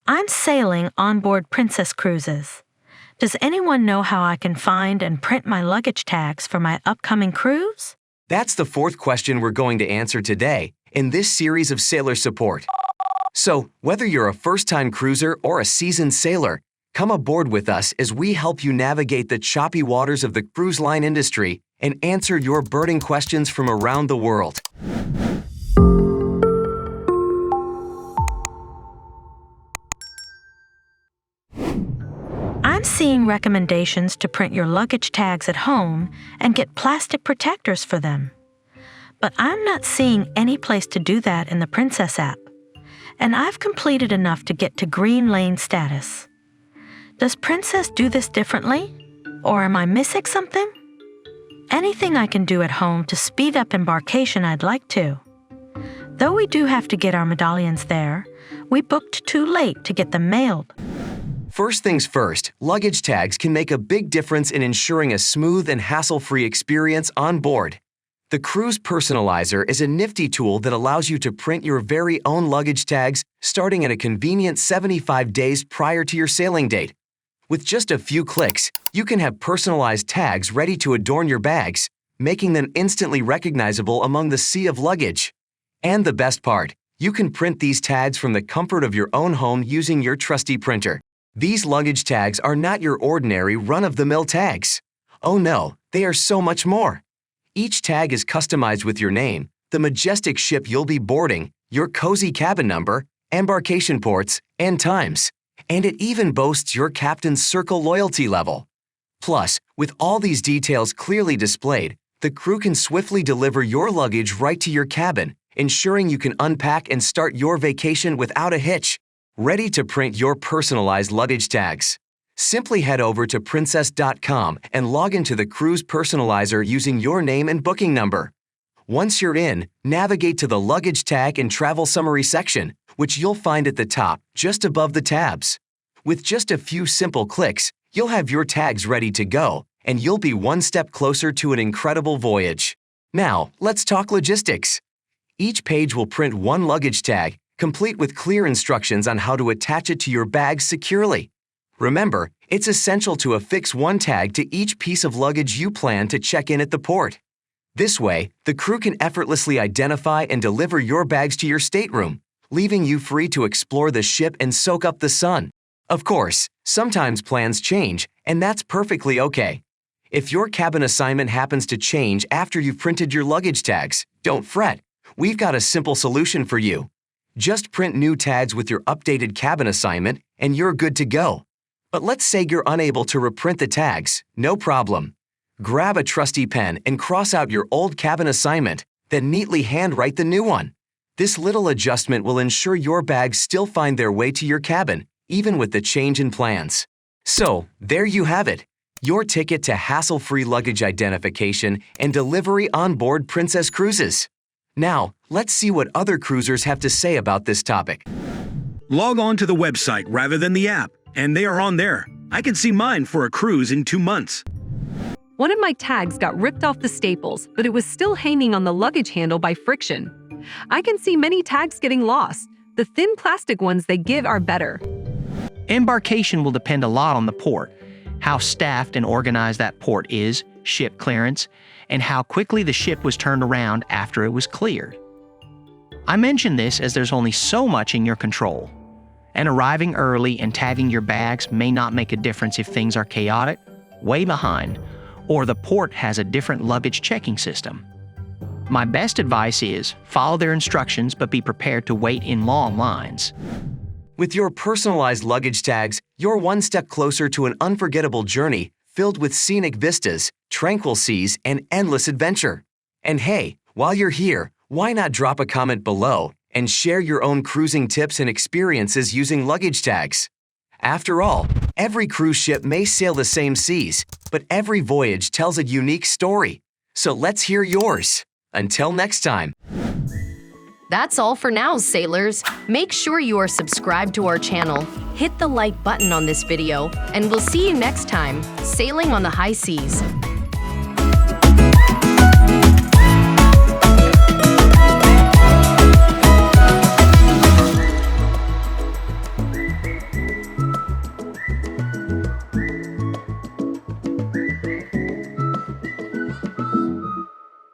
I'm sailing on board Princess Cruises. Does anyone know how I can find and print my luggage tags for my upcoming cruise? That's the fourth question we're going to answer today in this series of Sailor Support. So, whether you're a first-time cruiser or a seasoned sailor, come aboard with us as we help you navigate the choppy waters of the cruise line industry and answer your burning questions from around the world. I'm seeing recommendations to print your luggage tags at home and get plastic protectors for them. But I'm not seeing any place to do that in the Princess app. And I've completed enough to get to green lane status. Does Princess do this differently? Or am I missing something? Anything I can do at home to speed up embarkation, I'd like to. Though we do have to get our medallions there, we booked too late to get them mailed. First things first, luggage tags can make a big difference in ensuring a smooth and hassle-free experience on board. The Cruise Personalizer is a nifty tool that allows you to print your very own luggage tags starting at a convenient 75 days prior to your sailing date. With just a few clicks, you can have personalized tags ready to adorn your bags, making them instantly recognizable among the sea of luggage. And the best part, you can print these tags from the comfort of your own home using your trusty printer. These luggage tags are not your ordinary run-of-the-mill tags. Oh no, they are so much more. Each tag is customized with your name, the majestic ship you'll be boarding, your cozy cabin number, embarkation ports, and times. And it even boasts your captain's circle loyalty level. Plus, with all these details clearly displayed, the crew can swiftly deliver your luggage right to your cabin, ensuring you can unpack and start your vacation without a hitch. Ready to print your personalized luggage tags? Simply head over to princess.com and log into the Cruise Personalizer using your name and booking number. Once you're in, navigate to the Luggage Tag and Travel Summary section, which you'll find at the top, just above the tabs. With just a few simple clicks, you'll have your tags ready to go, and you'll be one step closer to an incredible voyage. Now, let's talk logistics. Each page will print one luggage tag, complete with clear instructions on how to attach it to your bag securely. Remember, it's essential to affix one tag to each piece of luggage you plan to check in at the port. This way, the crew can effortlessly identify and deliver your bags to your stateroom, leaving you free to explore the ship and soak up the sun. Of course, sometimes plans change, and that's perfectly okay. If your cabin assignment happens to change after you've printed your luggage tags, don't fret. We've got a simple solution for you. Just print new tags with your updated cabin assignment, and you're good to go. But let's say you're unable to reprint the tags, no problem. Grab a trusty pen and cross out your old cabin assignment, then neatly handwrite the new one. This little adjustment will ensure your bags still find their way to your cabin, even with the change in plans. So, there you have it, your ticket to hassle-free luggage identification and delivery on board Princess Cruises. Now, let's see what other cruisers have to say about this topic. Log on to the website rather than the app, and they are on there. I can see mine for a cruise in 2 months. One of my tags got ripped off the staples, but it was still hanging on the luggage handle by friction. I can see many tags getting lost. The thin plastic ones they give are better. Embarkation will depend a lot on the port, how staffed and organized that port is, ship clearance, and how quickly the ship was turned around after it was cleared. I mention this as there's only so much in your control. And arriving early and tagging your bags may not make a difference if things are chaotic, way behind, or the port has a different luggage checking system. My best advice is follow their instructions but be prepared to wait in long lines. With your personalized luggage tags, you're one step closer to an unforgettable journey filled with scenic vistas, tranquil seas, and endless adventure. And hey, while you're here, why not drop a comment below and share your own cruising tips and experiences using luggage tags? After all, every cruise ship may sail the same seas, but every voyage tells a unique story. So let's hear yours. Until next time. That's all for now, sailors. Make sure you are subscribed to our channel, hit the like button on this video, and we'll see you next time, sailing on the high seas.